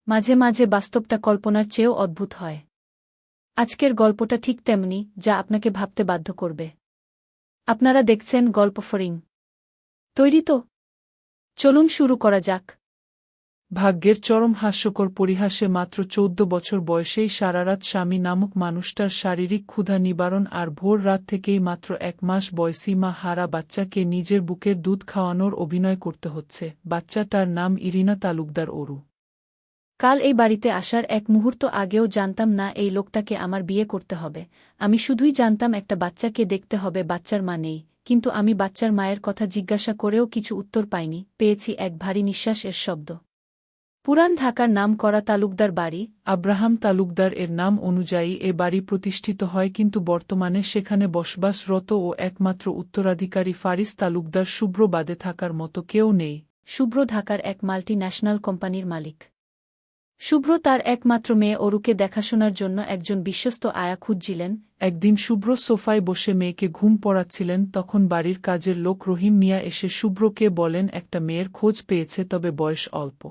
মাঝে মাঝে বাস্তবটা কল্পনার চেয়েও অদ্ভুত হয়। আজকের গল্পটা ঠিক তেমনি, যা আপনাকে ভাবতে বাধ্য করবে। আপনারা দেখছেন গল্প ফরিং। তৈরি তো? চলুন শুরু করা যাক। ভাগ্যের চরম হাস্যকর পরিহাসে মাত্র ১৪ বছর বয়সেই সারারাত স্বামী নামক মানুষটার শারীরিক ক্ষুধা নিবারণ আর ভোর রাত থেকেই মাত্র ১ মাস বয়সী মা হারা বাচ্চাকে নিজের বুকের দুধ খাওয়ানোর অভিনয় করতে হচ্ছে। বাচ্চাটার নাম ইরিনা তালুকদার অরু। কাল এই বাড়িতে আসার এক মুহূর্ত আগেও জানতাম না এই লোকটাকে আমার বিয়ে করতে হবে। আমি শুধুই জানতাম একটা বাচ্চাকে দেখতে হবে, বাচ্চার মা নেই। কিন্তু আমি বাচ্চার মায়ের কথা জিজ্ঞাসা করেও কিছু উত্তর পাইনি, পেয়েছি এক ভারী নিঃশ্বাস এর শব্দ। পুরান ঢাকার নাম করা তালুকদার বাড়ি। আব্রাহাম তালুকদার এর নাম অনুযায়ী এ বাড়ি প্রতিষ্ঠিত হয়, কিন্তু বর্তমানে সেখানে বসবাসরত ও একমাত্র উত্তরাধিকারী ফারিস তালুকদার শুভ্র বাদে থাকার মতো কেউ নেই। শুভ্র ঢাকার এক মাল্টি ন্যাশনাল কোম্পানির মালিক। শুভ্র তার একমাত্র মেয়ে অরুকে দেখাশোনার জন্য একজন বিশ্বস্ত আয়া খুঁজছিলেন। একদিন শুভ্র সোফায় বসে মেয়েকে ঘুম পড়াচ্ছিলেন, তখন বাড়ির কাজের লোক রহিম মিয়া এসে শুভ্রকে বলেন একটা মেয়ের খোঁজ পেয়েছে, তবে বয়স অল্প।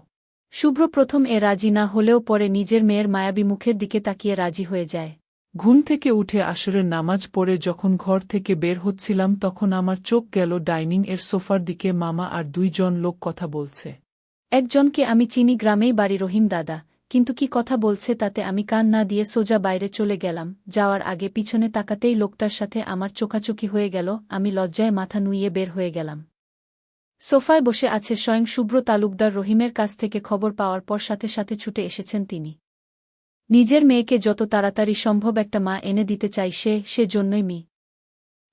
শুভ্র প্রথম রাজি না হলেও পরে নিজের মেয়ের মায়াবী মুখের দিকে তাকিয়ে রাজি হয়ে যায়। ঘুম থেকে উঠে আসরের নামাজ পড়ে যখন ঘর থেকে বের হচ্ছিলাম, তখন আমার চোখ গেল ডাইনিং এর সোফার দিকে। মামা আর ২ জন লোক কথা বলছে। একজনকে আমি চিনি, গ্রামেই বাড়ি রহিম দাদা, কিন্তু কি কথা বলছে তাতে আমি কান না দিয়ে সোজা বাইরে চলে গেলাম। যাওয়ার আগে পিছনে তাকাতেই লোকটার সাথে আমার চোখাচোখি হয়ে গেল। আমি লজ্জায় মাথা নুইয়ে বের হয়ে গেলাম। সোফায় বসে আছে স্বয়ং শুভ্র তালুকদার। রহিমের কাছ থেকে খবর পাওয়ার পর সাথে সাথে ছুটে এসেছেন তিনি। নিজের মেয়েকে যত তাড়াতাড়ি সম্ভব একটা মা এনে দিতে চাই সে জন্যই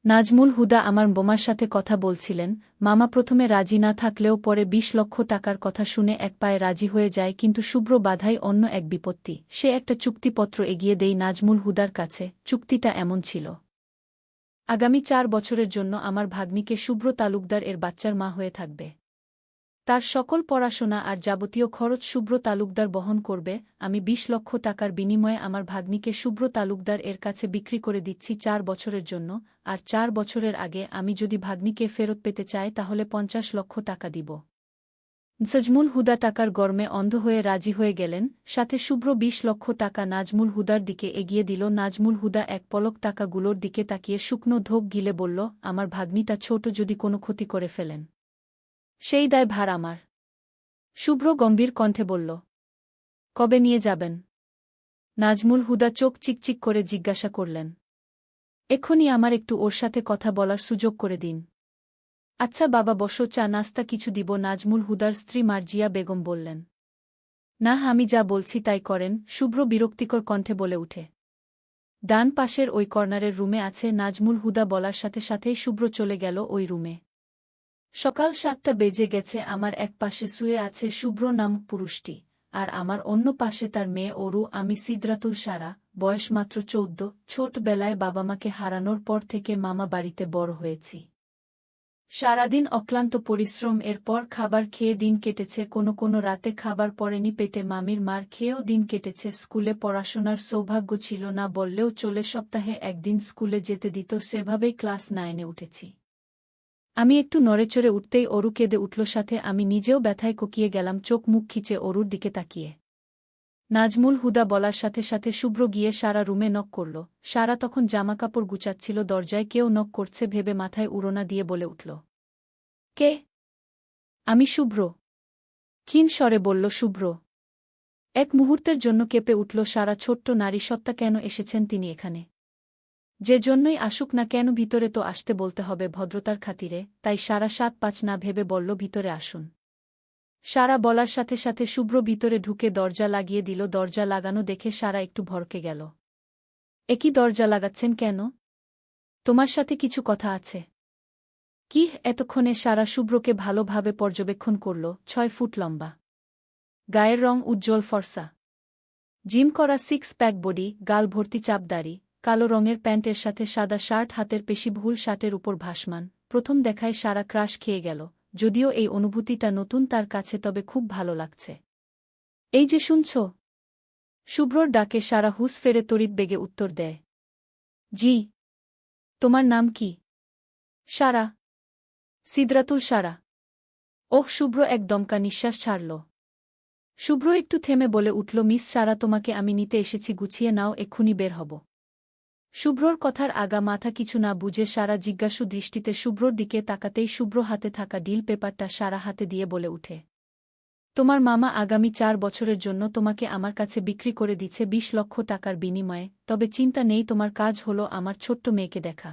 নাজমুল হুদা আমার বোমার সাথে কথা বলছিলেন। মামা প্রথমে রাজি না থাকলেও পরে ২০ লক্ষ টাকার কথা শুনে এক পায়ে রাজি হয়ে যায়, কিন্তু শুভ্র বাধাই অন্য এক বিপত্তি। সে একটা চুক্তিপত্র এগিয়ে দেই নাজমুল হুদার কাছে। চুক্তিটা এমন ছিল, আগামী ৪ বছরের জন্য আমার ভাগ্নিকে শুভ্র তালুকদার এর বাচ্চার মা হয়ে থাকবে। তার সকল পড়াশোনা আর যাবতীয় খরচ শুভ্র তালুকদার বহন করবে। আমি ২০ লক্ষ টাকার বিনিময়ে আমার ভাগ্নিকে শুভ্র তালুকদার এর কাছে বিক্রি করে দিচ্ছি ৪ বছরের জন্য, আর ৪ বছরের আগে আমি যদি ভাগ্নিকে ফেরত পেতে চাই তাহলে ৫০ লক্ষ টাকা দিব। নাজমুল হুদা টাকার গরমে অন্ধ হয়ে রাজি হয়ে গেলেন, সাথে শুভ্র ২০ লক্ষ টাকা নাজমুল হুদার দিকে এগিয়ে দিল। নাজমুল হুদা এক পলক টাকাগুলোর দিকে তাকিয়ে শুকনো ঢোক গিলে বলল, আমার ভাগ্নিটা ছোট, যদি কোনো ক্ষতি করে ফেলেন সেই দায় ভার আমার। শুভ্র গম্ভীর কণ্ঠে বলল, কবে নিয়ে যাবেন? নাজমুল হুদা চোখ চিকচিক করে জিজ্ঞাসা করলেন, এক্ষুনি। আমার একটু ওর সাথে কথা বলার সুযোগ করে দিন। আচ্ছা বাবা বসো, চা নাস্তা কিছু দিব। নাজমুল হুদার স্ত্রী মার্জিয়া বেগম বললেন। না, আমি যা বলছি তাই করেন, শুভ্র বিরক্তিকর কণ্ঠে বলে উঠে। ডান পাশের ওই কর্নারের রুমে আছে। নাজমুল হুদা বলার সাথে সাথেই শুভ্র চলে গেল ওই রুমে। সকাল ৭টা বেজে গেছে। আমার এক পাশে শুয়ে আছে শুভ্র নামক পুরুষটি, আর আমার অন্য পাশে তার মেয়ে অরু। আমি সিদরাতুল সারা, বয়স মাত্র ১৪। ছোটবেলায় বাবা মাকে হারানোর পর থেকে মামা বাড়িতে বড় হয়েছি। সারাদিন অক্লান্ত পরিশ্রম, এরপর খাবার খেয়ে দিন কেটেছে। কোনো রাতে খাবার পড়েনি পেটে, মামির মার খেয়েও দিন কেটেছে। স্কুলে পড়াশোনার সৌভাগ্য ছিল না বললেও চলে, সপ্তাহে একদিন স্কুলে যেতে দিত, সেভাবেই ক্লাস 9-এ উঠেছি। আমি একটু নড়েচড়ে উঠতেই অরু কেঁদে উঠল, সাথে আমি নিজেও ব্যথায় কোকিয়ে গেলাম, চোখ মুখ খিচে অরুর দিকে তাকিয়ে। নাজমুল হুদা বলার সাথে সাথে শুভ্র গিয়ে সারা রুমে নক করল। সারা তখন জামাকাপড় গুছাচ্ছিল। দরজায় কেউ নক করছে ভেবে মাথায় উড়োনা দিয়ে বলে উঠল, কে? আমি শুভ্র। ক্ষীণ স্বরে বলল শুভ্র। এক মুহূর্তের জন্য কেঁপে উঠল সারা। ছোট্ট নারী সত্তা, কেন এসেছেন তিনি এখানে? যে জন্যই আসুক না কেন, ভিতরে তো আসতে বলতে হবে ভদ্রতার খাতিরে। তাই সারা ৭-৫ না ভেবে বলল, ভিতরে আসুন। সারা বলার সাথে সাথে শুভ্র ভিতরে ঢুকে দরজা লাগিয়ে দিল। দরজা লাগানো দেখে সারা একটু ভড়কে গেল। একই দরজা লাগাচ্ছেন কেন? তোমার সাথে কিছু কথা আছে। কি? এতক্ষণে সারা শুভ্রকে ভালোভাবে পর্যবেক্ষণ করল। ৬ ফুট লম্বা, গায়ের রং উজ্জ্বল ফর্সা, জিম করা 6 প্যাক বডি, গাল ভর্তি চাপদাড়ি, কালো রঙের প্যান্টের সাথে সাদা শার্ট, হাতের পেশিবহুল শার্টের উপর ভাসমান। প্রথম দেখায় সারা ক্রাশ খেয়ে গেল। যদিও এই অনুভূতিটা নতুন তার কাছে, তবে খুব ভালো লাগছে। এই যে শুনছ? শুভ্রর ডাকে সারা হুঁশ ফেরে তড়িৎ বেগে উত্তর দেয়, জি। তোমার নাম কি? সারা। সিদরাতুল সারা। ওহ! শুভ্র এক দমকা নিঃশ্বাস ছাড়ল। শুভ্র একটু থেমে বলে উঠল, মিস সারা, তোমাকে আমি নিতে এসেছি, গুছিয়ে নাও, এক্ষুনি বের হব। শুভ্রর কথার আগা মাথা কিছু না বুঝে সারা জিজ্ঞাসু দৃষ্টিতে শুভ্রর দিকে তাকাতেই শুভ্র হাতে থাকা ডিল পেপারটা সারা হাতে দিয়ে বলে উঠে, তোমার মামা আগামী 4 বছরের জন্য তোমাকে আমার কাছে বিক্রি করে দিচ্ছে 20 লক্ষ টাকার বিনিময়ে, তবে চিন্তা নেই, তোমার কাজ হলো আমার ছোট্ট মেয়েকে দেখা।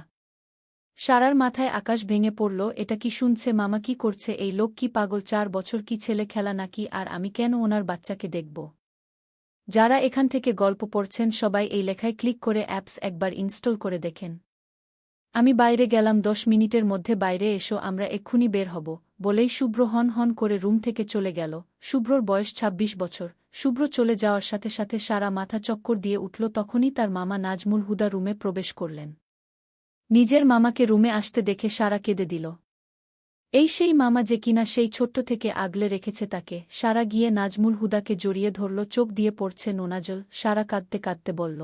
সারার মাথায় আকাশ ভেঙে পড়ল, এটা কি শুনছে? মামা কি করছে? এই লোক কি পাগল? 4 বছর কি ছেলে খেলা নাকি? আর আমি কেন ওনার বাচ্চাকে দেখব? যারা এখান থেকে গল্প পড়ছেন সবাই এই লেখায় ক্লিক করে অ্যাপস একবার ইনস্টল করে দেখেন। আমি বাইরে গেলাম, 10 মিনিটের মধ্যে বাইরে এসো, আমরা এক্ষুনি বের হব, বলেই শুভ্র হন হন করে রুম থেকে চলে গেল। শুভ্রর বয়স 26 বছর। শুভ্র চলে যাওয়ার সাথে সাথে সারা মাথা চক্কর দিয়ে উঠল। তখনই তার মামা নাজমুল হুদা রুমে প্রবেশ করলেন। নিজের মামাকে রুমে আসতে দেখে সারা কেঁদে দিল। এই সেই মামা যে কিনা সেই ছোট্ট থেকে আগলে রেখেছে তাকে। সারা গিয়ে নাজমুল হুদাকে জড়িয়ে ধরল, চোখ দিয়ে পড়ছে নোনাজল। সারা কাঁদতে কাঁদতে বলল,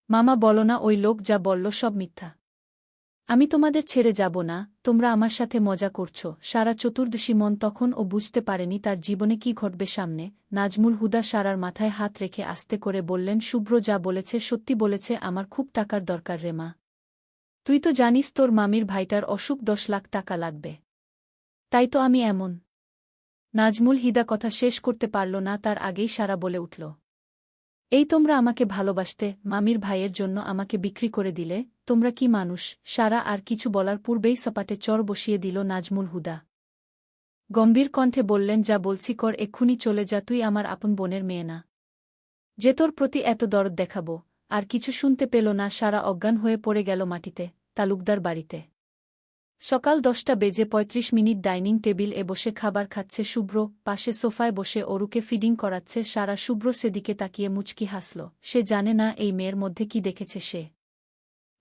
মামা বলো না, ওই লোক যা বলল সব মিথ্যা। আমি তোমাদের ছেড়ে যাব না, তোমরা আমার সাথে মজা করছো। সারা চতুর্দশী মন তখন ও বুঝতে পারেনি তার জীবনে কি ঘটবে সামনে। নাজমুল হুদা সারার মাথায় হাত রেখে আস্তে করে বললেন, শুভ্র যা বলেছে সত্যি বলেছে, আমার খুব টাকার দরকার রে মা। তুই তো জানিস তোর মামির ভাইটার অসুখ, 10 লাখ টাকা লাগবে। তাই তো আমি এমন। নাজমুল হিদা কথা শেষ করতে পারল না, তার আগেই সারা বলে উঠল, এই তোমরা আমাকে ভালোবাসতে, মামির ভাইয়ের জন্য আমাকে বিক্রি করে দিলে, তোমরা কি মানুষ? সারা আর কিছু বলার পূর্বেই সপাটে চর বসিয়ে দিল নাজমুল হুদা। গম্ভীর কণ্ঠে বললেন, যা বলছি কর, এক্ষুনি চলে যা, তুই আমার আপন বোনের মেয়ে না যে তোর প্রতি এত দরদ দেখাব। আর কিছু শুনতে পেল না, সারা অজ্ঞান হয়ে পড়ে গেল মাটিতে। তালুকদার বাড়িতে সকাল 10টা বেজে 35 মিনিট। ডাইনিং টেবিল এ বসে খাবার খাচ্ছে শুভ্র, পাশে সোফায় বসে অরুকে ফিডিং করাচ্ছে সারা। শুভ্র সেদিকে তাকিয়ে মুচকি হাসল। সে জানে না এই মেয়ের মধ্যে কি দেখেছে সে,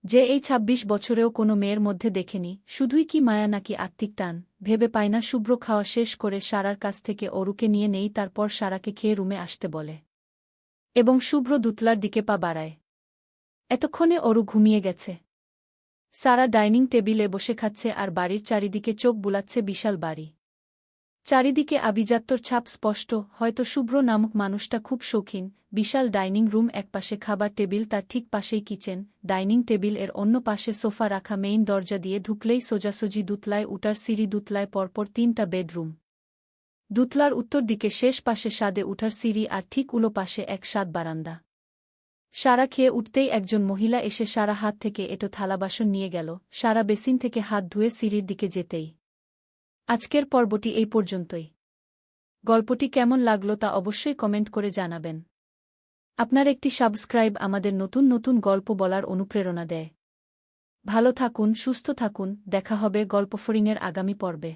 যে এই 26 বছরেও কোনো মেয়ের মধ্যে দেখেনি। শুধুই কি মায়া নাকি আত্মিক টান ভেবে পায় না। শুভ্র খাওয়া শেষ করে সারার কাছ থেকে অরুকে নিয়ে নেই, তারপর সারাকে খেয়ে রুমে আসতে বলে এবং শুভ্র দুতলার দিকে পা বাড়ায়। এতক্ষণে অরু ঘুমিয়ে গেছে। সারা ডাইনিং টেবিলে বসে খাচ্ছে আর বাড়ির চারিদিকে চোখ বুলাচ্ছে। বিশাল বাড়ি, চারিদিকে আভিজাত্যর ছাপ স্পষ্ট। হয়তো শুভ্র নামক মানুষটা খুব শৌখিন। বিশাল ডাইনিং রুম, একপাশে খাবার টেবিল, তার ঠিক পাশেই কিচেন। ডাইনিং টেবিল এর অন্য পাশে সোফা রাখা। মেইন দরজা দিয়ে ঢুকলেই সোজাসুজি দুতলায় উঠার সিঁড়ি, দুতলায় পরপর 3টা বেডরুম। দুতলার উত্তর দিকে শেষ পাশে ছাদে উঠার সিঁড়ি, আর ঠিক উলো পাশে এক ছাদ বারান্দা। সারা খেয়ে উঠতেই একজন মহিলা এসে সারা হাত থেকে এটো থালা বাসন নিয়ে গেল। সারা বেসিন থেকে হাত ধুয়ে সিঁড়ির দিকে যেতেই। আজকের পর্বটি এই পর্যন্তই। গল্পটি কেমন লাগলো তা অবশ্যই কমেন্ট করে জানাবেন। আপনার একটি সাবস্ক্রাইব আমাদের নতুন নতুন গল্প বলার অনুপ্রেরণা দেয়। ভালো থাকুন, সুস্থ থাকুন, দেখা হবে গল্পফড়িংয়ের আগামী পর্বে।